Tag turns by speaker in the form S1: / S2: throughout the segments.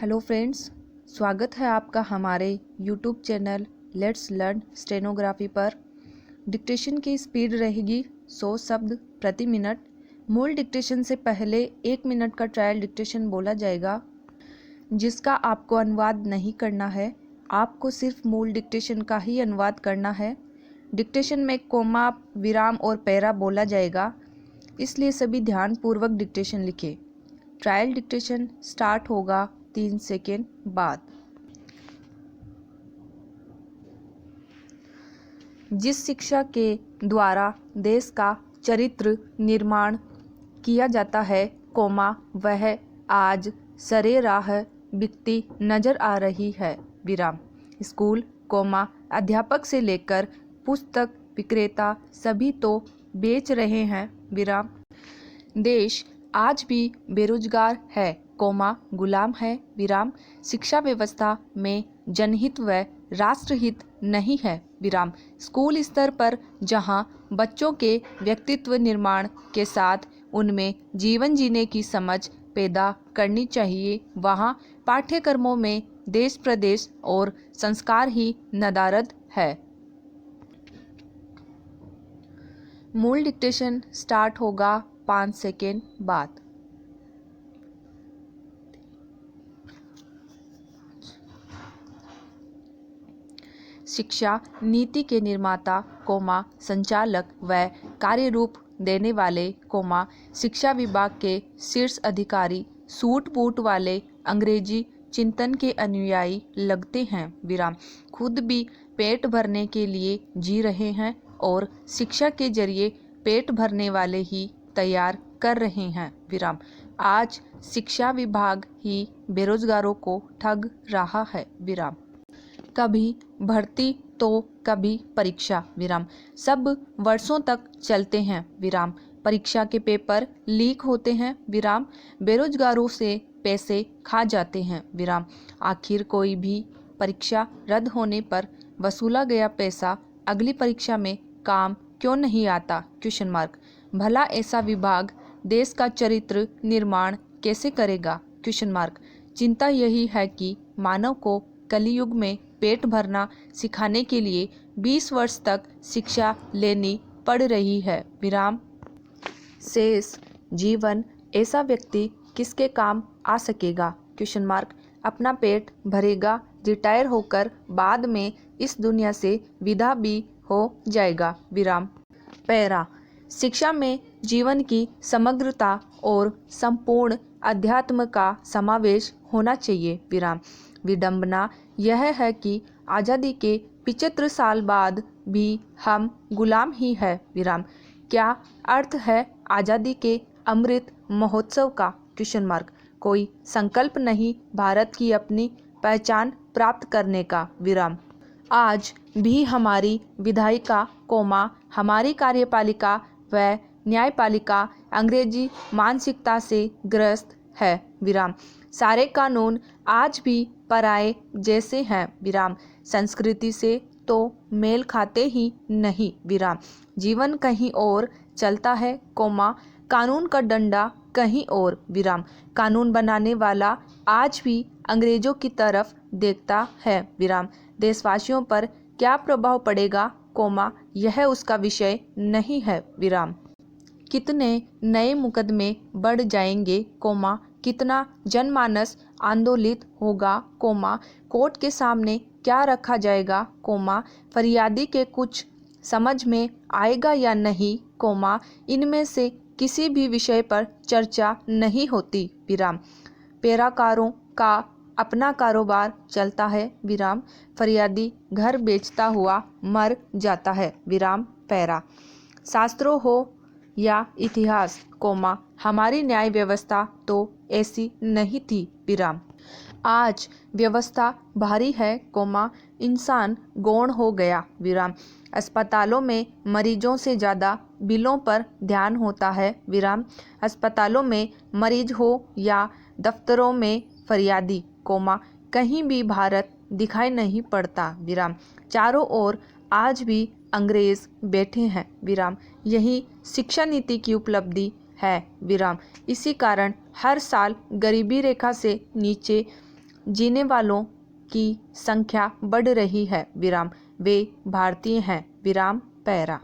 S1: Hello friends, स्वागत है आपका हमारे YouTube channel let's learn stenography पर। डिक्टेशन की स्पीड रहेगी 100 शब्द प्रति मिनट। मूल डिक्टेशन से पहले 1 मिनट का ट्रायल डिक्टेशन बोला जाएगा, जिसका आपको अनुवाद नहीं करना है। आपको सिर्फ मूल डिक्टेशन का ही अनुवाद करना है। डिक्टेशन में कोमा, विराम और पैरा बोला जाएगा, इसलिए सभी ध्यानपूर्वक डिक्टेशन लिखें। ट्रायल डिक्टेशन स्टार्ट होगा 3 सेकेंड बाद। जिस शिक्षा के द्वारा देश का चरित्र निर्माण किया जाता है, कोमा, वह आज सरे राह बिकती नजर आ रही है, विराम। स्कूल, कोमा, अध्यापक से लेकर पुस्तक विक्रेता सभी तो बेच रहे हैं, विराम। देश आज भी बेरोजगार है, कोमा, गुलाम है, विराम। शिक्षा व्यवस्था में जनहित व राष्ट्रहित नहीं है, विराम। स्कूल स्तर पर जहां बच्चों के व्यक्तित्व निर्माण के साथ उनमें जीवन जीने की समझ पैदा करनी चाहिए, वहां पाठ्यक्रमों में देश, प्रदेश और संस्कार ही नदारद है। मूल डिक्टेशन स्टार्ट होगा 5 सेकेंड बाद। शिक्षा नीति के निर्माता, कोमा, संचालक व कार्यरूप देने वाले, कोमा, शिक्षा विभाग के शीर्ष अधिकारी सूट बूट वाले अंग्रेजी चिंतन के अनुयायी लगते हैं, विराम। खुद भी पेट भरने के लिए जी रहे हैं और शिक्षा के जरिए पेट भरने वाले ही तैयार कर रहे हैं, विराम। आज शिक्षा विभाग ही बेरोजगारों को ठग रहा है, विराम। कभी भर्ती तो कभी परीक्षा, विराम। सब वर्षों तक चलते हैं, विराम। परीक्षा के पेपर लीक होते हैं, विराम। बेरोजगारों से पैसे खा जाते हैं, विराम। आखिर कोई भी परीक्षा रद्द होने पर वसूला गया पैसा अगली परीक्षा में काम क्यों नहीं आता? Question mark. भला ऐसा विभाग देश का चरित्र निर्माण कैसे करेगा? Question mark. चिंता यही है कि मानव को कलियुग में पेट भरना सिखाने के लिए 20 वर्ष तक शिक्षा लेनी पड़ रही है, विराम। शेष जीवन ऐसा व्यक्ति किसके काम आ सकेगा? Question mark. अपना पेट भरेगा, रिटायर होकर बाद में इस दुनिया से विदा भी हो जाएगा, विराम। पैरा। शिक्षा में जीवन की समग्रता और संपूर्ण अध्यात्म का समावेश होना चाहिए, विराम। विडंबना यह है कि आज़ादी के 75 साल बाद भी हम गुलाम ही है, विराम। क्या अर्थ है आज़ादी के अमृत महोत्सव का? Question mark. कोई संकल्प नहीं भारत की अपनी पहचान प्राप्त करने का, विराम। आज भी हमारी विधायिका, कोमा, हमारी कार्यपालिका व न्यायपालिका अंग्रेजी मानसिकता से ग्रस्त है, विराम। सारे कानून आज भी पराये जैसे हैं, विराम। संस्कृति से तो मेल खाते ही नहीं, विराम। जीवन कहीं और चलता है, कोमा, कानून का डंडा कहीं और, विराम। कानून बनाने वाला आज भी अंग्रेजों की तरफ देखता है, विराम। देशवासियों पर क्या प्रभाव पड़ेगा, कोमा, यह उसका विषय नहीं है, विराम। कितने नए मुकदमे बढ़ जाएंगे, कोमा, कितना जनमानस आंदोलित होगा, कोमा, कोर्ट के सामने क्या रखा जाएगा, कोमा, फरियादी के कुछ समझ में आएगा या नहीं, कोमा, इनमें से किसी भी विषय पर चर्चा नहीं होती, विराम। पैराकारों का अपना कारोबार चलता है, विराम। फरियादी घर बेचता हुआ मर जाता है, विराम। पैरा। शास्त्रों हो या इतिहास, कोमा, हमारी न्याय व्यवस्था तो ऐसी नहीं थी, विराम। आज व्यवस्था भारी है, कोमा, इंसान गौण हो गया, विराम। अस्पतालों में मरीजों से ज़्यादा बिलों पर ध्यान होता है, विराम। अस्पतालों में मरीज हो या दफ्तरों में फरियादी, कोमा, कहीं भी भारत दिखाई नहीं पड़ता, विराम। चारों ओर आज भी अंग्रेज बैठे हैं, विराम। यही शिक्षा नीति की उपलब्धि है, विराम। इसी कारण हर साल गरीबी रेखा से नीचे जीने वालों की संख्या बढ़ रही है विराम, वे भारतीय हैं विराम पैरा।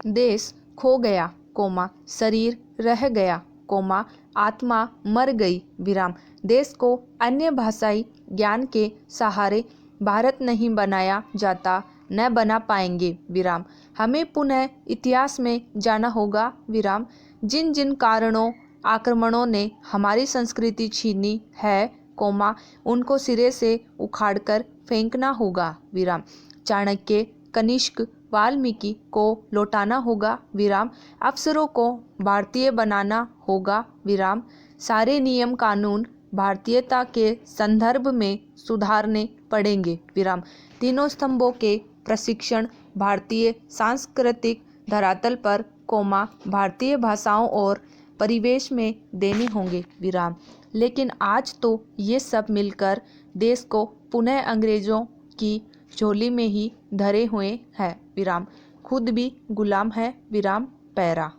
S1: देश खो गया कोमा, शरीर रह गया कोमा, आत्मा मर गई विराम, देश को अन्य भाषाई ज्ञान के सहारे भारत नहीं बनाया जाता, न बना पाएंगे विराम, हमें पुनः इतिहास में जाना होगा विराम, जिन जिन कारणों आक्रमणों ने हमारी संस्कृति छीनी है कोमा, उनको सिरे से उखाड़कर फेंकना होगा विराम, चाणक्य, कनिष्क, वाल्मीकि को लौटाना होगा विराम, अफसरों को भारतीय बनाना होगा विराम, सारे नियम कानून भारतीयता के संदर्भ में सुधारने पड़ेंगे विराम, तीनों स्तंभों के प्रशिक्षण भारतीय सांस्कृतिक धरातल पर कोमा भारतीय भाषाओं और परिवेश में देने होंगे विराम, लेकिन आज तो ये सब मिलकर देश को पुनः अंग्रेजों की झोली में ही धरे हुए हैं विराम, खुद भी गुलाम है विराम पैरा।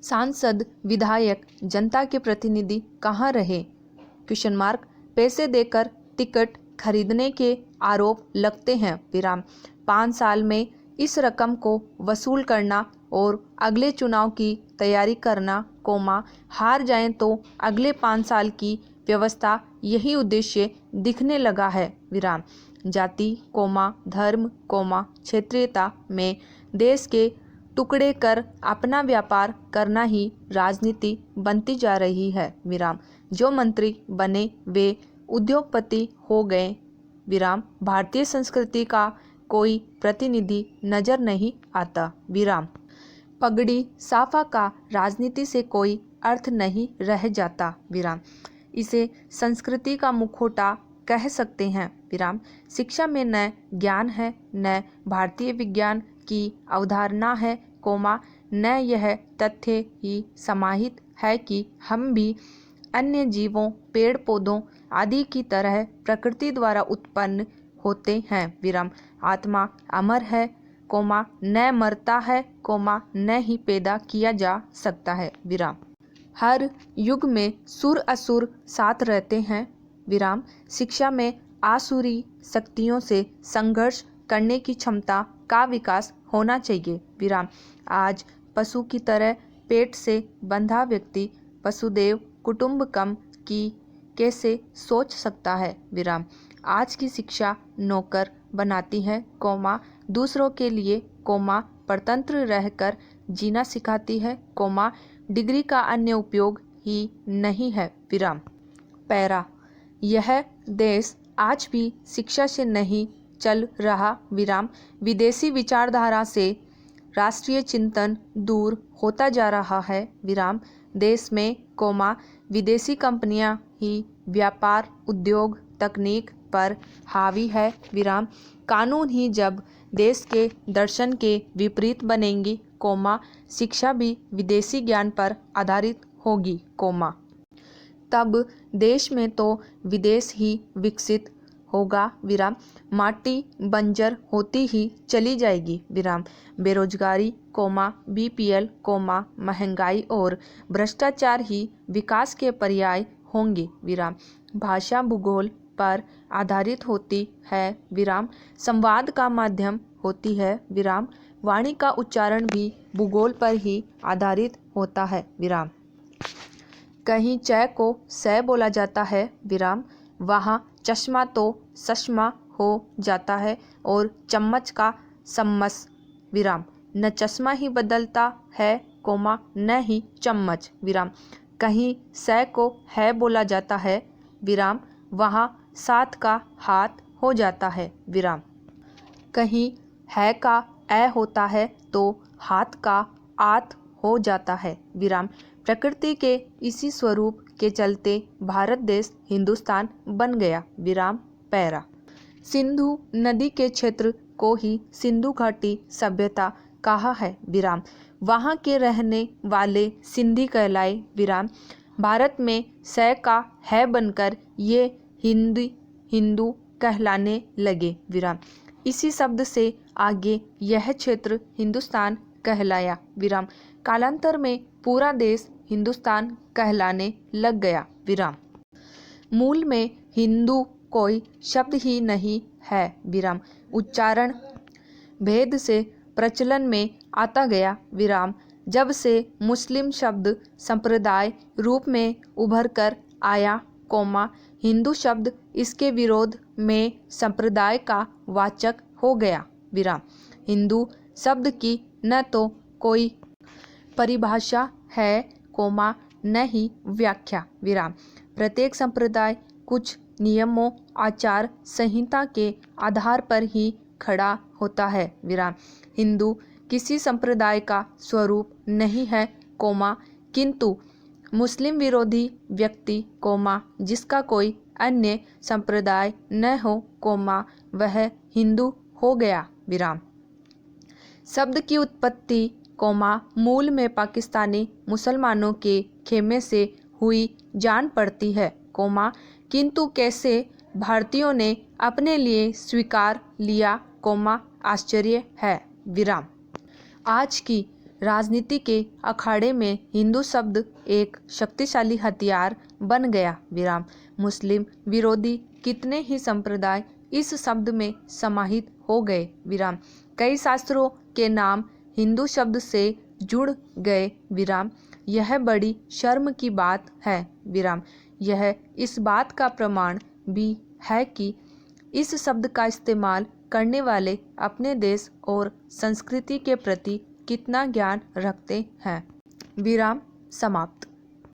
S1: सांसद, विधायक, जनता के प्रतिनिधि कहाँ रहे? Question mark. पैसे देकर टिकट खरीदने के आरोप लगते हैं विराम, 5 साल में इस रकम को वसूल करना और अगले चुनाव की तैयारी करना कोमा, हार जाएं तो अगले 5 साल की व्यवस्था, यही उद्देश्य दिखने लगा है विराम, जाति कोमा धर्म कोमा क्षेत्रीयता में देश के टुकड़े कर अपना व्यापार करना ही राजनीति बनती जा रही है विराम, जो मंत्री बने वे उद्योगपति हो गए विराम, भारतीय संस्कृति का कोई प्रतिनिधि नजर नहीं आता विराम, पगड़ी साफा का राजनीति से कोई अर्थ नहीं रह जाता विराम, इसे संस्कृति का मुखौटा कह सकते हैं विराम, शिक्षा में न ज्ञान है न भारतीय विज्ञान की अवधारणा है कोमा, न यह तथ्य ही समाहित है कि हम भी अन्य जीवों, पेड़ पौधों आदि की तरह प्रकृति द्वारा उत्पन्न होते हैं विराम, आत्मा अमर है कोमा, न मरता है कोमा, न ही पैदा किया जा सकता है विराम, हर युग में सुर असुर साथ रहते हैं विराम, शिक्षा में आसुरी शक्तियों से संघर्ष करने की क्षमता का विकास होना चाहिए विराम, आज पशु की तरह पेट से बंधा व्यक्ति वसुदेव कुटुंबकम की कैसे सोच सकता है विराम, आज की शिक्षा नौकर बनाती है कोमा, दूसरों के लिए कोमा, परतंत्र रहकर जीना सिखाती है कोमा, डिग्री का अन्य उपयोग ही नहीं है विराम पैरा, यह देश आज भी शिक्षा से नहीं चल रहा विराम, विदेशी विचारधारा से राष्ट्रीय चिंतन दूर होता जा रहा है विराम, देश में कोमा विदेशी कंपनियां ही व्यापार, उद्योग, तकनीक पर हावी है विराम, कानून ही जब देश के दर्शन के विपरीत बनेंगी कोमा, शिक्षा भी विदेशी ज्ञान पर आधारित होगी कोमा, तब देश में तो विदेश ही विकसित होगा विराम, माटी बंजर होती ही चली जाएगी विराम, बेरोजगारी कोमा बीपीएल कोमा महंगाई और भ्रष्टाचार ही विकास के पर्याय होंगे विराम, भाषा भूगोल पर आधारित होती है विराम, संवाद का माध्यम होती है विराम, वाणी का उच्चारण भी भूगोल पर ही आधारित होता है विराम, कहीं च को स बोला जाता है विराम, वहाँ चश्मा तो सश्मा हो जाता है और चम्मच का सम्मस विराम, न चश्मा ही बदलता है कोमा न ही चम्मच विराम, कहीं स को है बोला जाता है विराम, वहाँ साथ का हाथ हो जाता है विराम, कहीं है का ए होता है तो हाथ का आत हो जाता है विराम, प्रकृति के इसी स्वरूप के चलते भारत देश हिंदुस्तान बन गया विराम पैरा, सिंधु नदी के क्षेत्र को ही सिंधु घाटी सभ्यता कहा है विराम, वहाँ के रहने वाले सिंधी कहलाए विराम, भारत में स का है बनकर ये हिंदू कहलाने लगे विराम, इसी शब्द से आगे यह क्षेत्र हिंदुस्तान कहलाया विराम, कालांतर में पूरा देश हिंदुस्तान कहलाने लग गया विराम, मूल में हिंदू कोई शब्द ही नहीं है, विराम। उच्चारण भेद से प्रचलन में आता गया, विराम। जब से मुस्लिम शब्द संप्रदाय रूप में उभर कर आया, कोमा, हिंदू शब्द इसके विरोध में संप्रदाय का वाचक हो गया, विराम। हिंदू शब्द की न तो कोई परिभाषा है, कोमा, न ही व्याख्या, विराम। प्रत्येक संप्रदाय कुछ नियमों, आचार संहिता के आधार पर ही खड़ा होता है, विराम। हिंदू किसी संप्रदाय का स्वरूप नहीं है, कोमा, किंतु मुस्लिम विरोधी व्यक्ति, कोमा, जिसका कोई अन्य संप्रदाय न हो, कोमा, वह हिंदू हो गया, विराम। शब्द की उत्पत्ति, कोमा, मूल में पाकिस्तानी मुसलमानों के खेमे से हुई जान पड़ती है, कोमा, किंतु कैसे भारतीयों ने अपने लिए स्वीकार लिया, कोमा, आश्चर्य है, विराम। आज की राजनीति के अखाड़े में हिंदू शब्द एक शक्तिशाली हथियार बन गया, विराम। मुस्लिम विरोधी कितने ही संप्रदाय इस शब्द में समाहित हो गए, विराम। कई शास्त्रों के नाम हिंदू शब्द से जुड़ गए, विराम। यह बड़ी शर्म की बात है, विराम। यह इस बात का प्रमाण भी है कि इस शब्द का इस्तेमाल करने वाले अपने देश और संस्कृति के प्रति कितना ज्ञान रखते हैं, विराम। समाप्त।